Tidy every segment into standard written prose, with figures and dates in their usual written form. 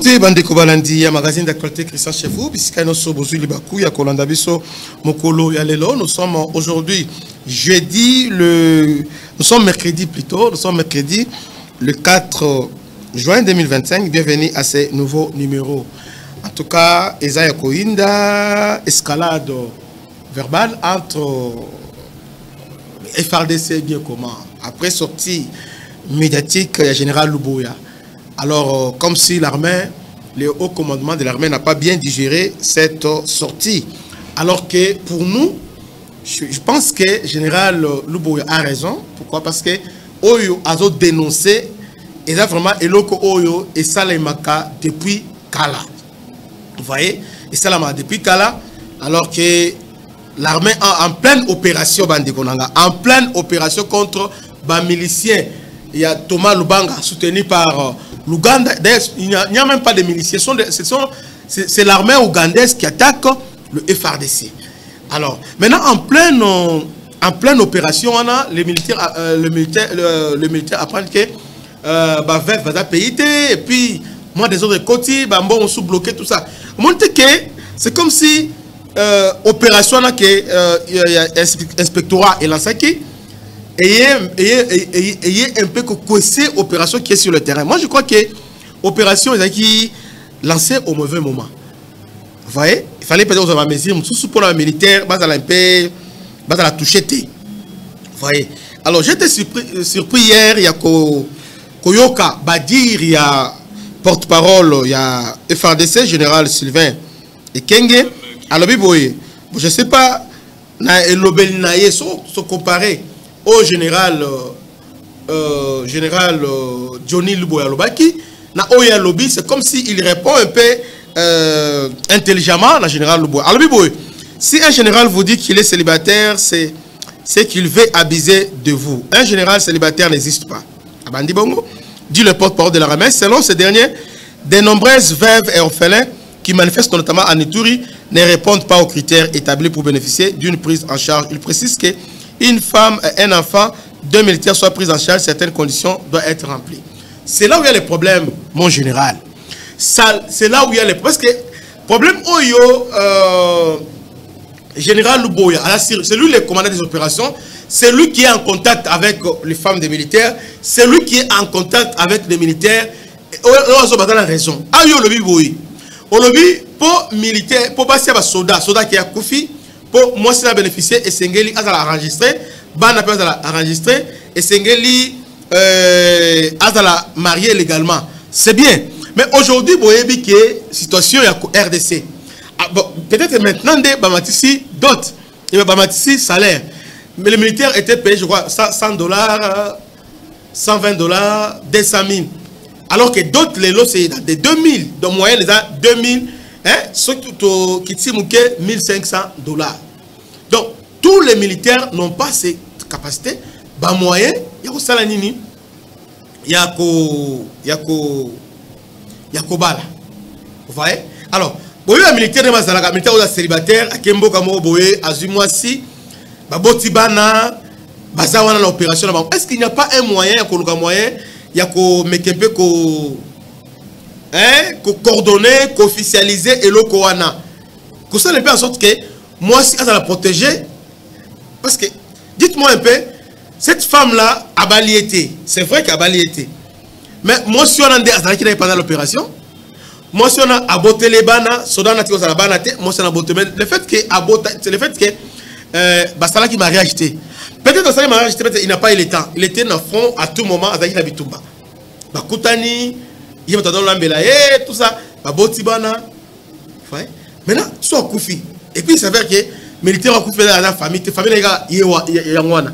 Santé Bandeko Balandi, magazine d'actualité Christian Chefou, puisque nous sommes aujourd'hui Bakou, ya Kolanda Biso, Mokolo, ya Lelo. Nous sommes aujourd'hui jeudi, nous sommes mercredi plutôt, nous sommes mercredi le 4 juin 2025. Bienvenue à ces nouveaux numéros. En tout cas, Esaïa Koinda, escalade verbale entre FRDC bien comment. Après sortie médiatique, il y a Général Luboya. Alors, comme si l'armée, le haut commandement de l'armée n'a pas bien digéré cette sortie. Alors que pour nous, je pense que Général Luboya a raison. Pourquoi? Parce que Oyo a dénoncé, et là vraiment, Eloko Oyo et Salemaka depuis Kala. Vous voyez? Et Salamaka depuis Kala, alors que l'armée est en pleine opération, en pleine opération contre les miliciens. Il y a Thomas Lubanga soutenu par l'Ouganda. D'ailleurs, il n'y a même pas de miliciens. C'est l'armée ougandaise qui attaque le FRDC. Alors, maintenant, en pleine opération, on a les militaires, le militaire apprennent que va payer et puis moi des autres côtés, on sous bloqué tout ça. Montre que c'est comme si opération là que inspectorat et l'ansaki ayez un peu coincé opération qui est sur le terrain. Moi je crois que opération qui lancée au mauvais moment. Vous voyez, il fallait peut-être avoir mesure sous pour la militaire, base à la paix, base à la toucher. Vous voyez. Alors j'étais surpris hier, il y a Koyoka Badir, il y a porte-parole, il y a FRDC, général Sylvain et Kenge. Alors je ne sais pas, se comparer au général Johnny Luboya Lobaki, na Oya Lobby, c'est comme s'il répond un peu intelligemment à général Luboya. Alors si un général vous dit qu'il est célibataire, c'est qu'il veut abuser de vous. Un général célibataire n'existe pas. Abandi Bongo dit le porte-parole de l'armée. Selon ce dernier, de nombreuses veuves et orphelins qui manifestent notamment en Ituri ne répondent pas aux critères établis pour bénéficier d'une prise en charge. Il précise que une femme et un enfant, deux militaires soient pris en charge, certaines conditions doivent être remplies. C'est là où il y a les problèmes, mon général. C'est là où il y a les problèmes. Parce que problème Oyo, général Luboya, c'est lui le commandant des opérations, c'est lui qui est en contact avec les femmes des militaires, c'est lui qui est en contact avec les militaires. On a raison. Ayo lobby boy. Au lobby pour militaire, pour passer à soldat qui a Koufi, pour moi c'est la bénéficier et Sengeli a enregistré, Ban a enregistré et Sengeli a la marié légalement. C'est bien. Mais aujourd'hui, vous voyez que la situation est à RDC. Peut-être maintenant, d'autres, il y a salaire. Mais les militaires étaient payés, je crois, $100, $120, 200 000. Alors que d'autres, les lots, c'est des 2000. Donc, moyen, les a 2000. Surtout, qui tient $1500. Donc, tous les militaires n'ont pas ces capacités. Bah, moyen, il y a Salanini, il y a Kobala. Vous voyez? Alors, vous voyez, les militaires, les militaires célibataires, à Kembo, Kamo, Boé, Azumwasi, Babotibana, Bazawana, l'opération. Est-ce qu'il n'y a pas un moyen, il y a coordonner, officialiser et le Koana. Que ça ne fait en sorte que moi, si elle a protéger, parce que, dites-moi un peu, cette femme-là a baliété. C'est vrai qu'elle a baliété. Mais moi, si on a des pendant l'opération, moi, si on a aborté les banas, Sodan a tiré la banate, moi, si on a aborté. Le fait que, c'est le fait que, Bastala qui m'a réagité. Peut-être que ça m'a réagité, il n'a pas eu le temps. Il était dans le front à tout moment avec la bitumba. Bakutani, il va dans l'ambela, tout ça, Babotibana. Maintenant, soit Koufi. Et puis, il s'avère que militaire Koufi dans la famille, il y a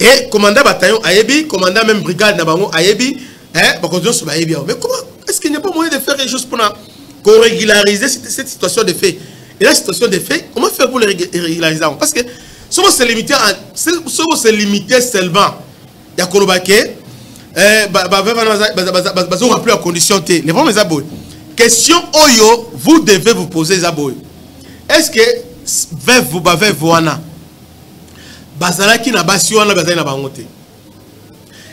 et commandant bataillon Ayebi, commandant même brigade Nabango Ayebi, mais comment est-ce qu'il n'y a pas moyen de faire quelque chose pour régulariser cette situation de fait? Et la situation de fait, comment faire pour les régulariser? Parce que si on se limite seulement, il y a Kolobake, on n'a plus la condition T. Les vraies aboy. Question Oyo, vous devez vous poser Zaboy. Est-ce que vous bavez Voana? Bazala qui n'a pas su, on a besoin de bangote.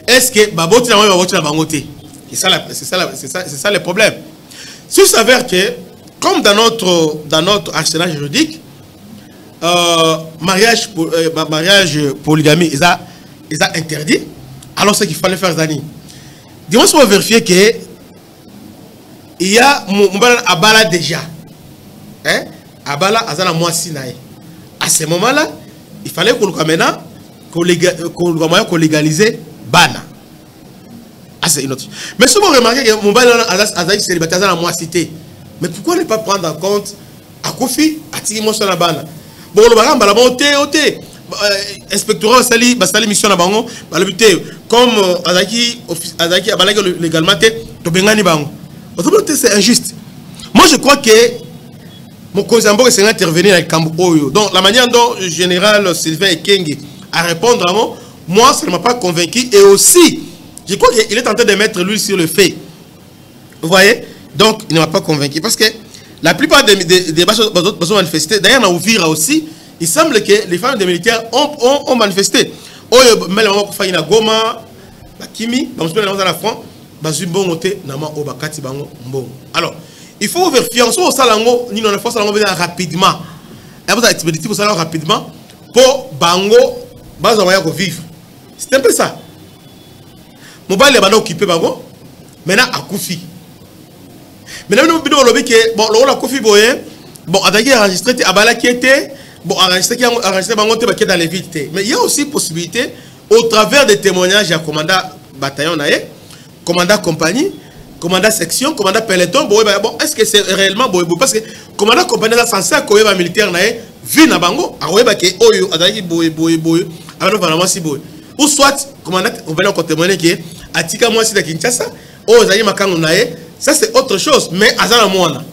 Est-ce que Baboti n'a pas bangote? C'est ça le problème. S'il s'avère que, comme dans notre arsenal juridique, mariage polygamie, ils ont interdit, alors c'est qu'il fallait faire Zani. Dis-moi si on va vérifier que il y a Abala déjà. Hein? Abala Azana Moissinaï. À ce moment-là, il fallait qu'on légaliser Bana. Ah, c'est une autre. Mais si vous remarquez que mon bail Azaï célibataire dans la moissité, mais pourquoi ne pas prendre en compte à Kofi, à Tigimo sur la Bana? Bon, le baran, la bonté, inspectorat, sali mission na bango, comme Azaki Abalaki légalement, to bengani bango. C'est injuste. Moi, je crois que mon cousin c'est intervenir avec Kamboyo. Donc, la manière dont le général Sylvain Ekenge a répondu à moi, ça ne m'a pas convaincu. Et aussi, je crois qu'il est en train de mettre l'huile sur le feu. Vous voyez? Donc, il ne m'a pas convaincu. Parce que la plupart des personnes manifestées, d'ailleurs, dans Ouvira aussi, il semble que les femmes des militaires ont manifesté. Alors, il faut vérifier en salango ni non force rapidement. Et vous expéditif pour rapidement pour bango bazawaya ko vivre. C'est un peu ça. Mobile est occupé bango. Maintenant à Koufi. Maintenant nous bidon lobby que bon la Koufi boye bon adagi enregistré abala qui était bon enregistré bango te dans les vides. Mais il y a aussi possibilité au travers des témoignages à commandant bataillon naé, commandant compagnie, commandant section, commandant peloton, bon, est-ce que c'est réellement bon? Parce que commandant compagnie là censé accueillir un militaire naé, vu na bango, a que oyo adaki boy, alors vraiment si boy. Ou soit commandant on va encore témoigner que atika moi si de Kinshasa, oh zali makango naé, ça c'est autre chose, mais azana moana.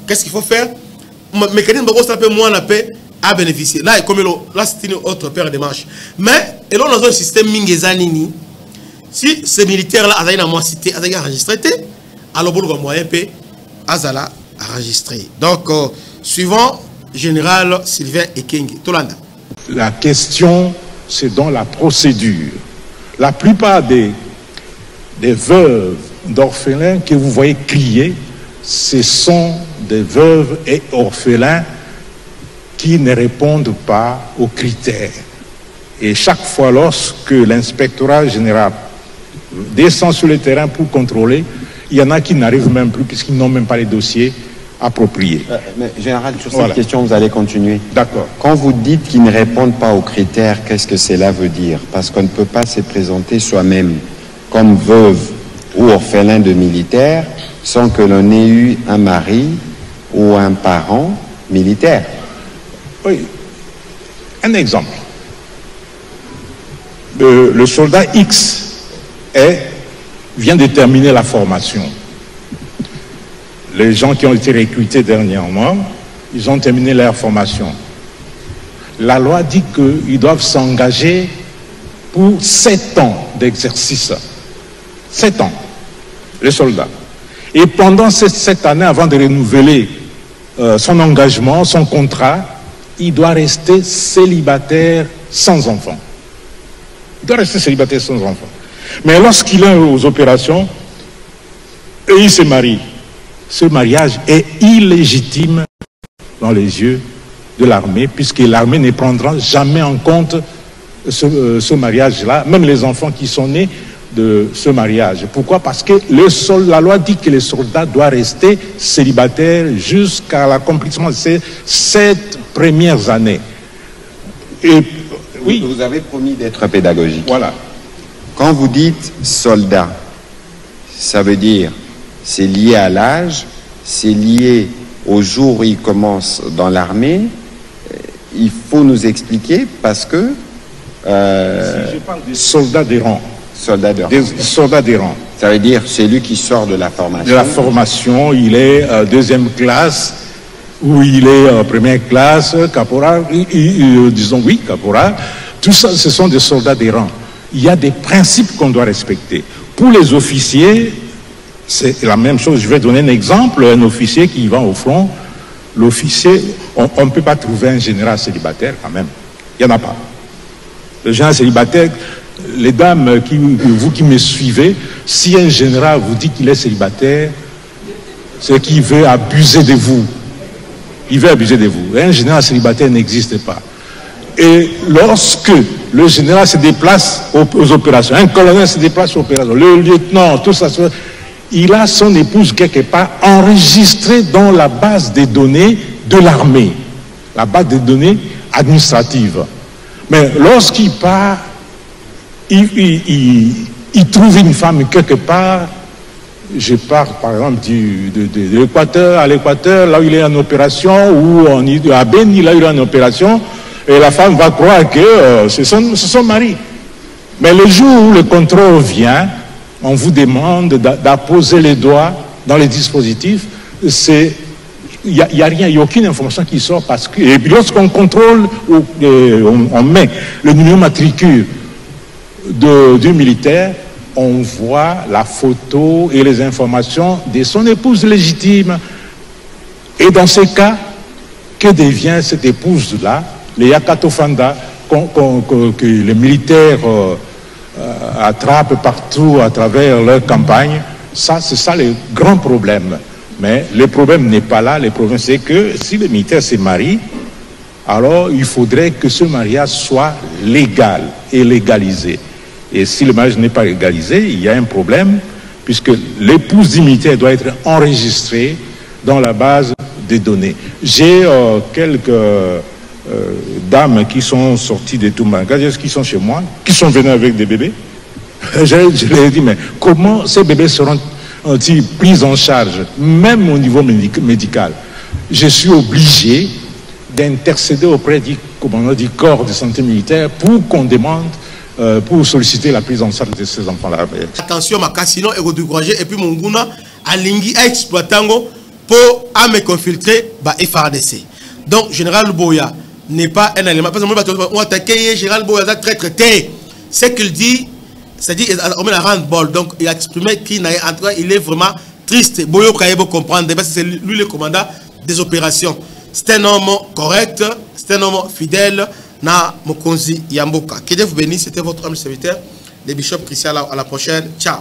Qu'est-ce qu'il faut faire? Mécanisme beaucoup ça peut moana paix à bénéficier. Là comme là c'est une autre paire de manches. Mais et là dans un système mingezanini, si ces militaires là azali na moi cité, azali enregistré, alors bon moyen paix azala enregistré. Donc suivant général Sylvain Ekenge Tolanda. La question c'est dans la procédure. La plupart des veuves d'orphelins que vous voyez crier, ce sont des veuves et orphelins qui ne répondent pas aux critères. Et chaque fois lorsque l'inspectorat général descend sur le terrain pour contrôler, il y en a qui n'arrivent même plus puisqu'ils n'ont même pas les dossiers appropriés. Mais général, sur cette question, vous allez continuer. D'accord. Quand vous dites qu'ils ne répondent pas aux critères, qu'est-ce que cela veut dire? Parce qu'on ne peut pas se présenter soi-même comme veuve ou orphelin de militaire sans que l'on ait eu un mari ou un parent militaire. Oui. Un exemple. Le soldat X vient de terminer la formation. Les gens qui ont été recrutés dernièrement, ils ont terminé leur formation. La loi dit qu'ils doivent s'engager pour 7 ans d'exercice. 7 ans, les soldats. Et pendant ces 7 années, avant de renouveler son engagement, son contrat, il doit rester célibataire sans enfant. Il doit rester célibataire sans enfant. Mais lorsqu'il est aux opérations, et il se marie, ce mariage est illégitime dans les yeux de l'armée, puisque l'armée ne prendra jamais en compte ce mariage-là, même les enfants qui sont nés de ce mariage. Pourquoi? Parce que la loi dit que les soldats doivent rester célibataires jusqu'à l'accomplissement de ces 7 premières années. Et oui. Vous avez promis d'être pédagogique. Voilà. Quand vous dites soldat, ça veut dire c'est lié à l'âge, c'est lié au jour où il commence dans l'armée. Il faut nous expliquer parce que... si je parle des soldats des rangs. Soldats de rang. Des soldats des rangs. Ça veut dire celui qui sort de la formation. De la formation, il est deuxième classe, ou il est première classe, caporal, disons oui, caporal. Tout ça, ce sont des soldats des rangs. Il y a des principes qu'on doit respecter. Pour les officiers, c'est la même chose. Je vais donner un exemple. Un officier qui va au front, l'officier, on ne peut pas trouver un général célibataire quand même. Il n'y en a pas. Le général célibataire, les dames, vous qui me suivez, si un général vous dit qu'il est célibataire, c'est qu'il veut abuser de vous. Il veut abuser de vous. Un général célibataire n'existe pas. Et lorsque le général se déplace aux opérations, un colonel se déplace aux opérations, le lieutenant, tout ça, il a son épouse quelque part enregistrée dans la base des données de l'armée, la base des données administratives. Mais lorsqu'il part, il trouve une femme quelque part. Je pars par exemple de l'Équateur à l'Équateur, là où il est en opération, ou à Beni, là où il est en opération, et la femme va croire que c'est son mari. Mais le jour où le contrôle vient, on vous demande d'apposer les doigts dans les dispositifs. Il n'y a rien, il n'y a aucune information qui sort parce que... Et puis lorsqu'on contrôle, on met le numéro matricule du militaire, on voit la photo et les informations de son épouse légitime. Et dans ce cas, que devient cette épouse-là, les Yakatofanda, que les militaires attrapent partout à travers leur campagne? Ça, c'est ça le grand problème. Mais le problème n'est pas là. Le problème, c'est que si le militaire se marie, alors il faudrait que ce mariage soit légal et légalisé. Et si le mariage n'est pas légalisé, il y a un problème, puisque l'épouse du militaire doit être enregistrée dans la base des données. J'ai quelques dames qui sont sorties de Toumanga, qui sont chez moi, qui sont venues avec des bébés. Je leur ai dit, mais comment ces bébés seront-ils pris en charge, même au niveau médical? Je suis obligé d'intercéder auprès du commandant du corps de santé militaire pour qu'on demande, pour solliciter la prise en charge de ces enfants-là. Attention, sinon, il faut décourager. Et puis, mon gouna, Alingi a exploité pour me confiltrer FARDC. Donc, Général Luboya n'est pas un élément. Parce que on attaque Général Luboya très traité. Ce qu'il dit, c'est-à-dire on met la handball. Donc, il a exprimé qu'il est vraiment triste. Boyo Kayebo comprendre, parce que c'est lui le commandant des opérations. C'est un homme correct, c'est un homme fidèle. Na Mokonzi Yamboka. Que Dieu vous bénisse, c'était votre homme serviteur, le bishop Christian. À la prochaine. Ciao.